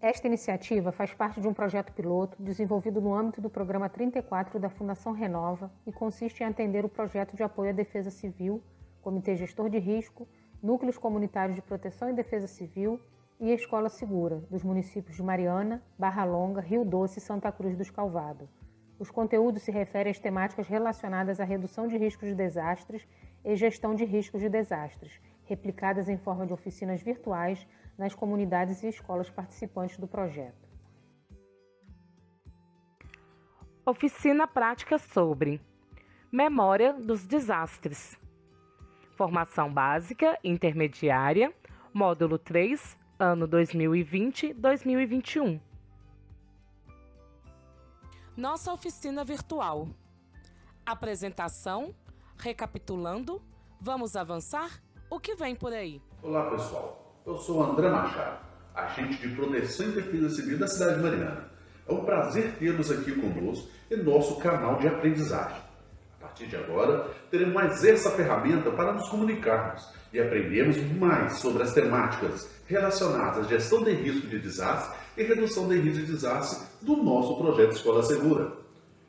Esta iniciativa faz parte de um projeto piloto desenvolvido no âmbito do Programa 34 da Fundação Renova e consiste em atender o projeto de apoio à defesa civil, Comitê Gestor de Risco, Núcleos Comunitários de Proteção e Defesa Civil e Escola Segura, dos municípios de Mariana, Barra Longa, Rio Doce e Santa Cruz dos Calvados. Os conteúdos se referem às temáticas relacionadas à redução de riscos de desastres e gestão de riscos de desastres, replicadas em forma de oficinas virtuais nas comunidades e escolas participantes do projeto. Oficina prática sobre Memória dos Desastres. Formação básica, intermediária, módulo 3, ano 2020-2021. Nossa oficina virtual. Apresentação, recapitulando, vamos avançar? O que vem por aí? Olá pessoal, eu sou André Machado, agente de proteção e defesa civil da cidade de Mariana. É um prazer tê-los aqui conosco em nosso canal de aprendizagem. A partir de agora, teremos mais essa ferramenta para nos comunicarmos e aprendermos mais sobre as temáticas relacionadas à gestão de risco de desastre e redução de risco de desastre do nosso projeto Escola Segura.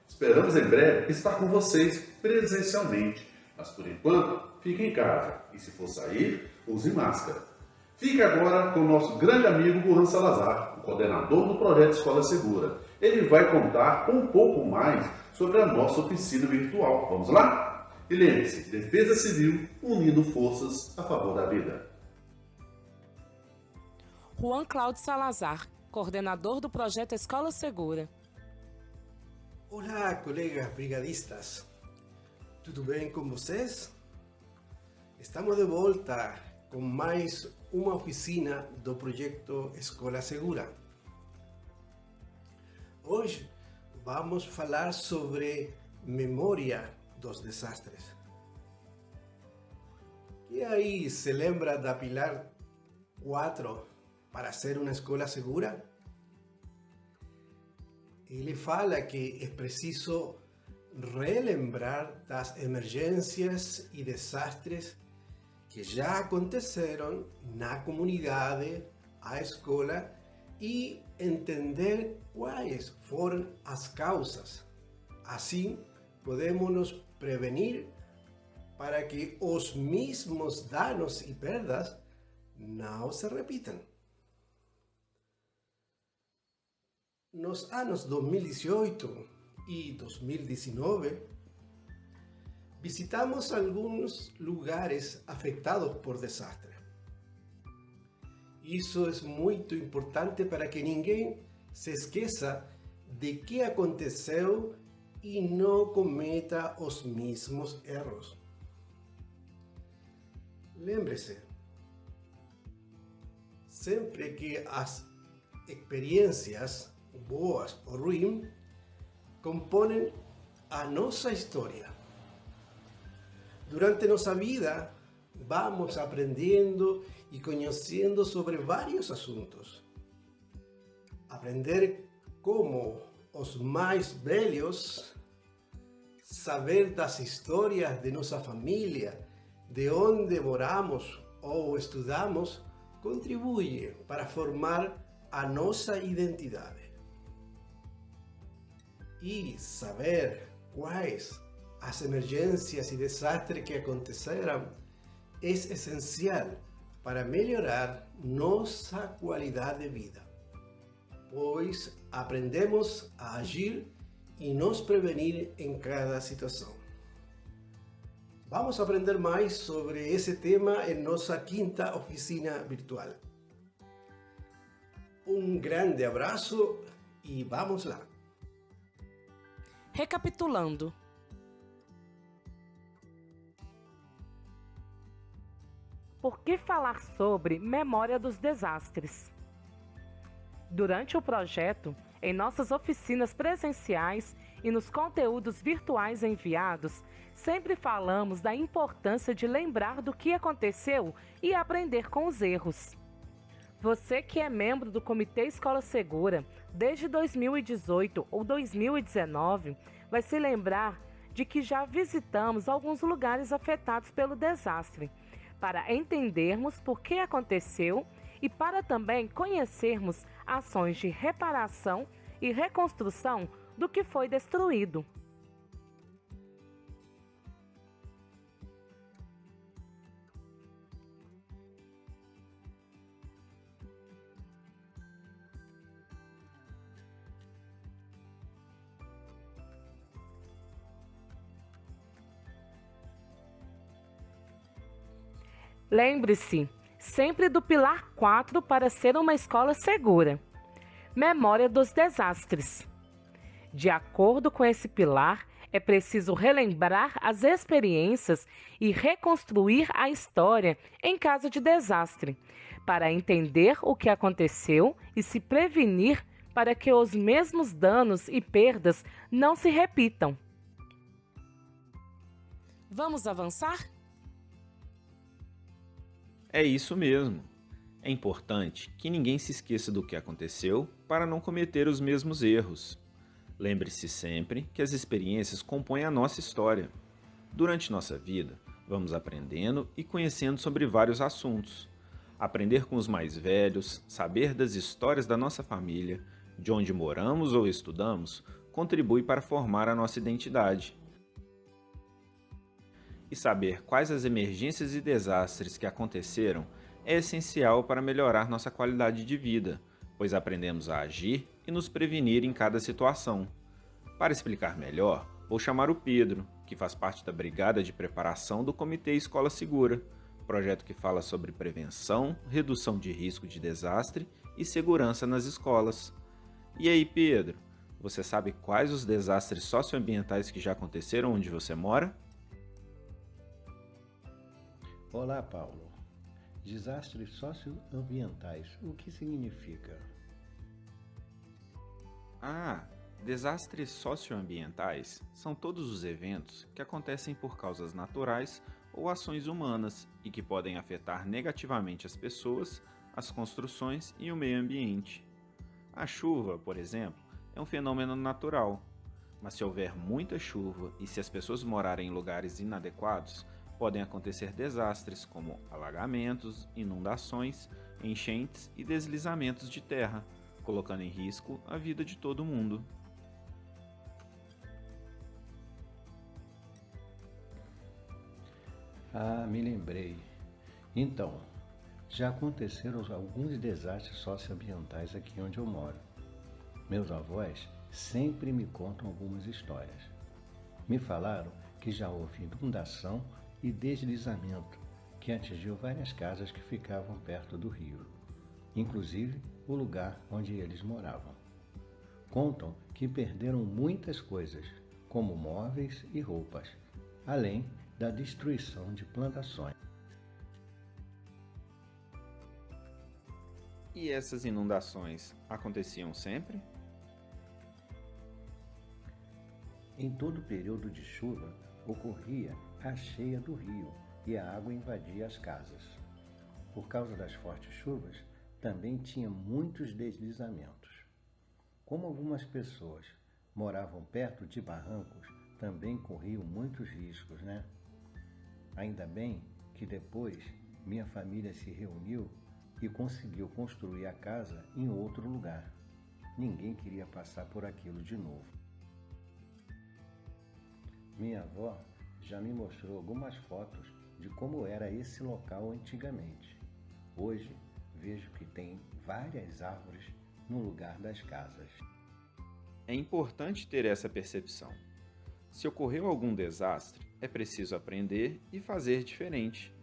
Esperamos em breve estar com vocês presencialmente, mas por enquanto, fique em casa e se for sair, use máscara. Fique agora com o nosso grande amigo Burhan Salazar, o coordenador do projeto Escola Segura. Ele vai contar um pouco mais sobre a nossa oficina virtual. Vamos lá? E lembre-se, defesa civil unindo forças a favor da vida. Juan Cláudio Salazar, coordenador do projeto Escola Segura. Olá, colegas brigadistas. Tudo bem com vocês? Estamos de volta com mais uma oficina do projeto Escola Segura. Hoje vamos falar sobre memória dos desastres. E aí, se lembra da Pilar 4 para ser uma escola segura? Ele fala que é preciso relembrar das emergências e desastres que já aconteceram na comunidade, a escola, e entender quais foram as causas. Assim, podemos nos prevenir para que os mesmos danos e perdas não se repitam. Nos anos 2018 e 2019, visitamos alguns lugares afetados por desastre. Isso é muito importante para que ninguém se esqueça de que aconteceu e não cometa os mesmos erros. Lembre-se, sempre que as experiências, boas ou ruins, compõem a nossa história. Durante nossa vida, vamos aprendendo e conhecendo sobre vários assuntos. Aprender como os mais velhos, saber das histórias de nossa família, de onde moramos ou estudamos, contribui para formar a nossa identidade. E saber quais as emergências e desastres que aconteceram é essencial para melhorar nossa qualidade de vida, pois aprendemos a agir e nos prevenir em cada situação. Vamos aprender mais sobre esse tema em nossa quinta oficina virtual. Um grande abraço e vamos lá! Recapitulando. Por que falar sobre memória dos desastres? Durante o projeto, em nossas oficinas presenciais e nos conteúdos virtuais enviados, sempre falamos da importância de lembrar do que aconteceu e aprender com os erros. Você que é membro do Comitê Escola Segura desde 2018 ou 2019, vai se lembrar de que já visitamos alguns lugares afetados pelo desastre, para entendermos por que aconteceu e para também conhecermos ações de reparação e reconstrução do que foi destruído. Lembre-se sempre do pilar 4 para ser uma escola segura. Memória dos desastres. De acordo com esse pilar, é preciso relembrar as experiências e reconstruir a história em caso de desastre, para entender o que aconteceu e se prevenir para que os mesmos danos e perdas não se repitam. Vamos avançar? É isso mesmo. É importante que ninguém se esqueça do que aconteceu para não cometer os mesmos erros. Lembre-se sempre que as experiências compõem a nossa história. Durante nossa vida, vamos aprendendo e conhecendo sobre vários assuntos. Aprender com os mais velhos, saber das histórias da nossa família, de onde moramos ou estudamos, contribui para formar a nossa identidade. E saber quais as emergências e desastres que aconteceram é essencial para melhorar nossa qualidade de vida, pois aprendemos a agir e nos prevenir em cada situação. Para explicar melhor, vou chamar o Pedro, que faz parte da Brigada de Preparação do Comitê Escola Segura, projeto que fala sobre prevenção, redução de risco de desastre e segurança nas escolas. E aí, Pedro, você sabe quais os desastres socioambientais que já aconteceram onde você mora? Olá, Paulo. Desastres socioambientais, o que significa? Desastres socioambientais são todos os eventos que acontecem por causas naturais ou ações humanas e que podem afetar negativamente as pessoas, as construções e o meio ambiente. A chuva, por exemplo, é um fenômeno natural, mas se houver muita chuva e se as pessoas morarem em lugares inadequados, podem acontecer desastres como alagamentos, inundações, enchentes e deslizamentos de terra, colocando em risco a vida de todo mundo. Me lembrei. Então, já aconteceram alguns desastres socioambientais aqui onde eu moro. Meus avós sempre me contam algumas histórias. Me falaram que já houve inundação e deslizamento que atingiu várias casas que ficavam perto do rio, inclusive o lugar onde eles moravam. Contam que perderam muitas coisas, como móveis e roupas, além da destruição de plantações. E essas inundações aconteciam sempre? Em todo período de chuva, ocorria a cheia do rio e a água invadia as casas. Por causa das fortes chuvas, também tinha muitos deslizamentos. Como algumas pessoas moravam perto de barrancos, também corriam muitos riscos, né? Ainda bem que depois minha família se reuniu e conseguiu construir a casa em outro lugar. Ninguém queria passar por aquilo de novo. Minha avó já me mostrou algumas fotos de como era esse local antigamente. Hoje vejo que tem várias árvores no lugar das casas. É importante ter essa percepção. Se ocorreu algum desastre, é preciso aprender e fazer diferente.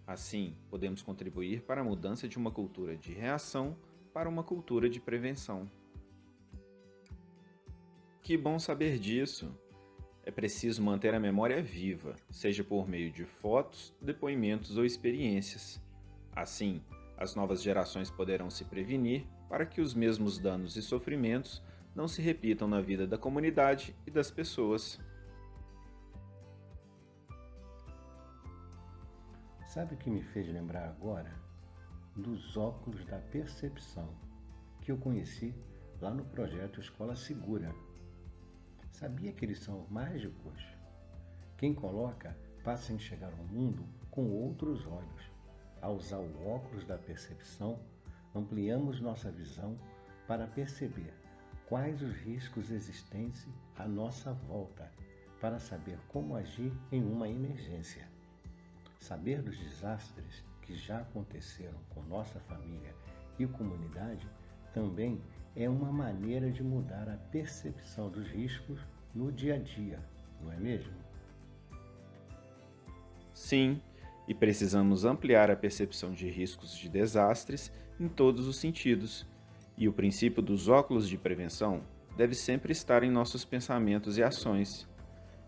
Assim, podemos contribuir para a mudança de uma cultura de reação para uma cultura de prevenção. Que bom saber disso! É preciso manter a memória viva, seja por meio de fotos, depoimentos ou experiências. Assim, as novas gerações poderão se prevenir para que os mesmos danos e sofrimentos não se repitam na vida da comunidade e das pessoas. Sabe o que me fez lembrar agora? Dos óculos da percepção, que eu conheci lá no projeto Escola Segura. Sabia que eles são mágicos? Quem coloca passa a enxergar o mundo com outros olhos. Ao usar o óculos da percepção, ampliamos nossa visão, para perceber quais os riscos existentes à nossa volta, para saber como agir em uma emergência. Saber dos desastres que já aconteceram com nossa família e comunidade também é uma maneira de mudar a percepção dos riscos no dia a dia, não é mesmo? Sim, e precisamos ampliar a percepção de riscos de desastres em todos os sentidos. E o princípio dos óculos de prevenção deve sempre estar em nossos pensamentos e ações.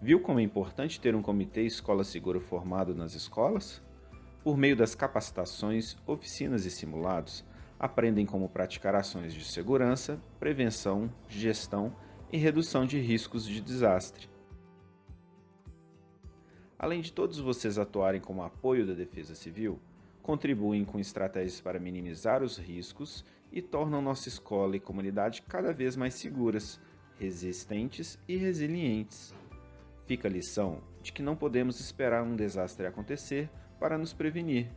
Viu como é importante ter um comitê Escola Segura formado nas escolas? Por meio das capacitações, oficinas e simulados, aprendem como praticar ações de segurança, prevenção, gestão e redução de riscos de desastre. Além de todos vocês atuarem como apoio da Defesa Civil, contribuem com estratégias para minimizar os riscos e tornam nossa escola e comunidade cada vez mais seguras, resistentes e resilientes. Fica a lição de que não podemos esperar um desastre acontecer para nos prevenir.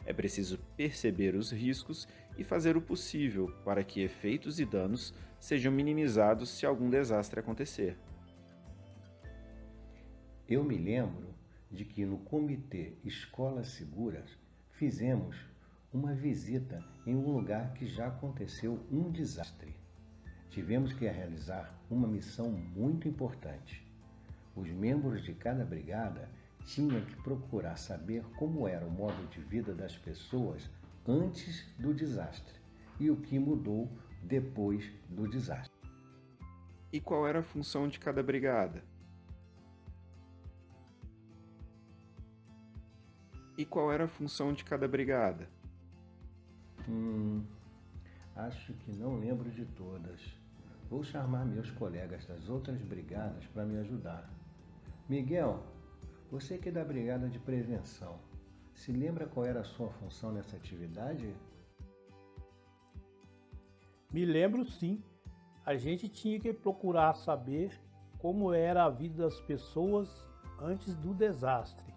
É preciso perceber os riscos e fazer o possível para que efeitos e danos sejam minimizados se algum desastre acontecer. Eu me lembro de que no Comitê Escolas Seguras fizemos uma visita em um lugar que já aconteceu um desastre. Tivemos que realizar uma missão muito importante. Os membros de cada brigada tinham que procurar saber como era o modo de vida das pessoas antes do desastre e o que mudou depois do desastre. E qual era a função de cada brigada? Acho que não lembro de todas. Vou chamar meus colegas das outras brigadas para me ajudar. Miguel, você que é da Brigada de Prevenção, se lembra qual era a sua função nessa atividade? Me lembro sim. A gente tinha que procurar saber como era a vida das pessoas antes do desastre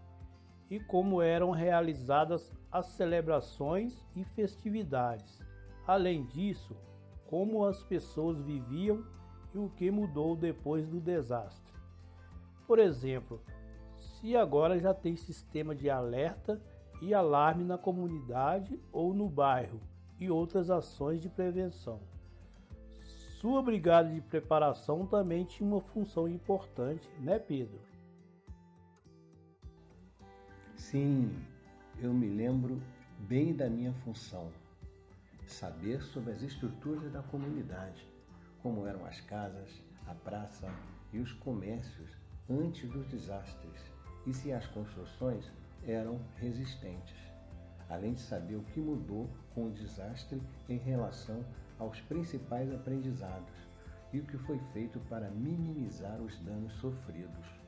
e como eram realizadas as celebrações e festividades. Além disso, como as pessoas viviam e o que mudou depois do desastre. Por exemplo, se agora já tem sistema de alerta e alarme na comunidade ou no bairro e outras ações de prevenção. Sua brigada de preparação também tinha uma função importante, né, Pedro? Sim, eu me lembro bem da minha função. Saber sobre as estruturas da comunidade, como eram as casas, a praça e os comércios antes dos desastres e se as construções eram resistentes, além de saber o que mudou com o desastre em relação aos principais aprendizados e o que foi feito para minimizar os danos sofridos.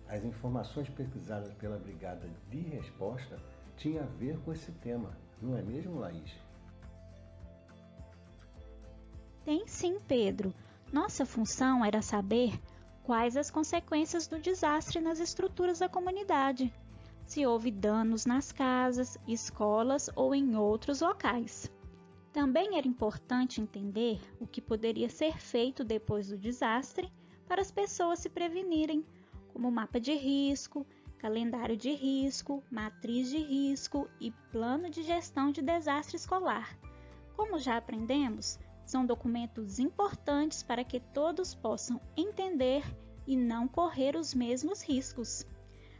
As informações pesquisadas pela Brigada de Resposta tinham a ver com esse tema, não é mesmo, Laís? Tem sim, Pedro. Nossa função era saber quais as consequências do desastre nas estruturas da comunidade, se houve danos nas casas, escolas ou em outros locais. Também era importante entender o que poderia ser feito depois do desastre para as pessoas se prevenirem, como mapa de risco, calendário de risco, matriz de risco e plano de gestão de desastre escolar. Como já aprendemos, são documentos importantes para que todos possam entender e não correr os mesmos riscos.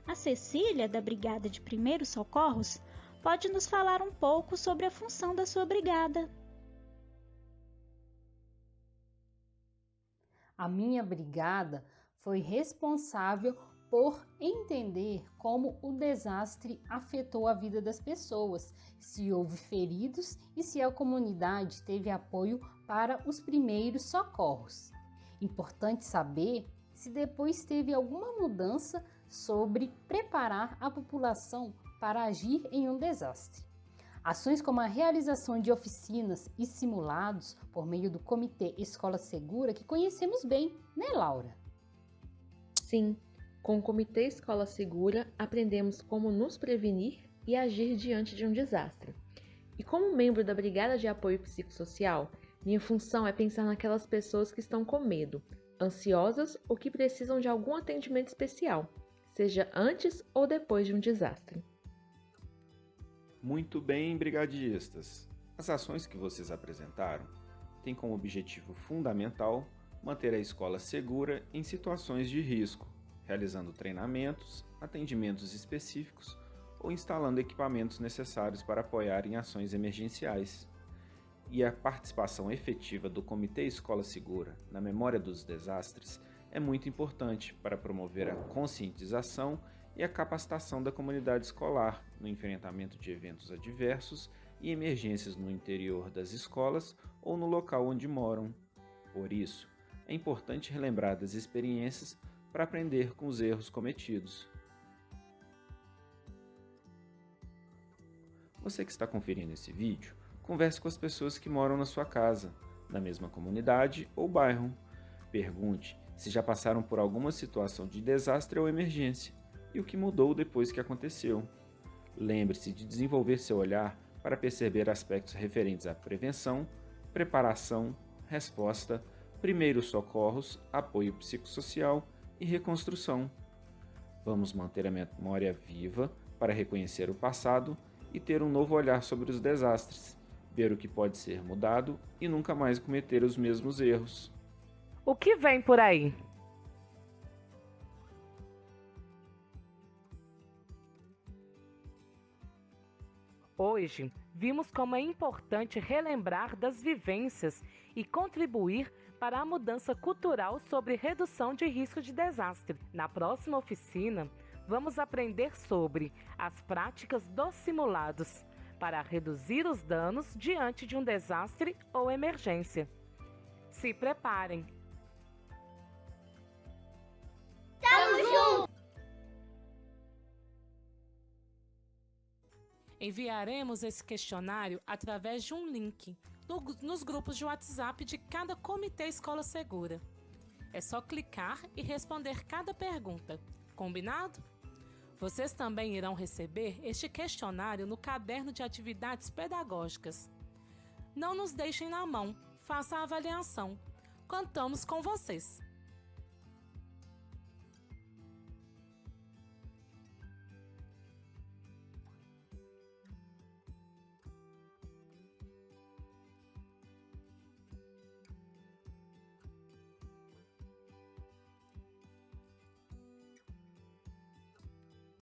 A Cecília, da Brigada de Primeiros Socorros, pode nos falar um pouco sobre a função da sua brigada. A minha brigada foi responsável por entender como o desastre afetou a vida das pessoas, se houve feridos e se a comunidade teve apoio para os primeiros socorros. Importante saber se depois teve alguma mudança sobre preparar a população para agir em um desastre. Ações como a realização de oficinas e simulados por meio do Comitê Escola Segura, que conhecemos bem, né, Laura? Sim, com o Comitê Escola Segura aprendemos como nos prevenir e agir diante de um desastre. E como membro da Brigada de Apoio Psicossocial, Minha função é pensar naquelas pessoas que estão com medo, ansiosas ou que precisam de algum atendimento especial, seja antes ou depois de um desastre. Muito bem, brigadistas. As ações que vocês apresentaram têm como objetivo fundamental manter a escola segura em situações de risco, realizando treinamentos, atendimentos específicos ou instalando equipamentos necessários para apoiar em ações emergenciais. E a participação efetiva do Comitê Escola Segura na memória dos desastres é muito importante para promover a conscientização e a capacitação da comunidade escolar no enfrentamento de eventos adversos e emergências no interior das escolas ou no local onde moram. Por isso, é importante relembrar das experiências para aprender com os erros cometidos. Você que está conferindo esse vídeo, converse com as pessoas que moram na sua casa, na mesma comunidade ou bairro. Pergunte se já passaram por alguma situação de desastre ou emergência e o que mudou depois que aconteceu. Lembre-se de desenvolver seu olhar para perceber aspectos referentes à prevenção, preparação, resposta, primeiros socorros, apoio psicossocial e reconstrução. Vamos manter a memória viva para reconhecer o passado e ter um novo olhar sobre os desastres, ver o que pode ser mudado e nunca mais cometer os mesmos erros. O que vem por aí? Hoje, vimos como é importante relembrar das vivências e contribuir para a mudança cultural sobre redução de risco de desastre. Na próxima oficina, vamos aprender sobre as práticas dos simulados para reduzir os danos diante de um desastre ou emergência. Se preparem! Tamo junto! Enviaremos esse questionário através de um link nos grupos de WhatsApp de cada Comitê Escola Segura. É só clicar e responder cada pergunta. Combinado? Vocês também irão receber este questionário no caderno de atividades pedagógicas. Não nos deixem na mão, faça a avaliação. Contamos com vocês!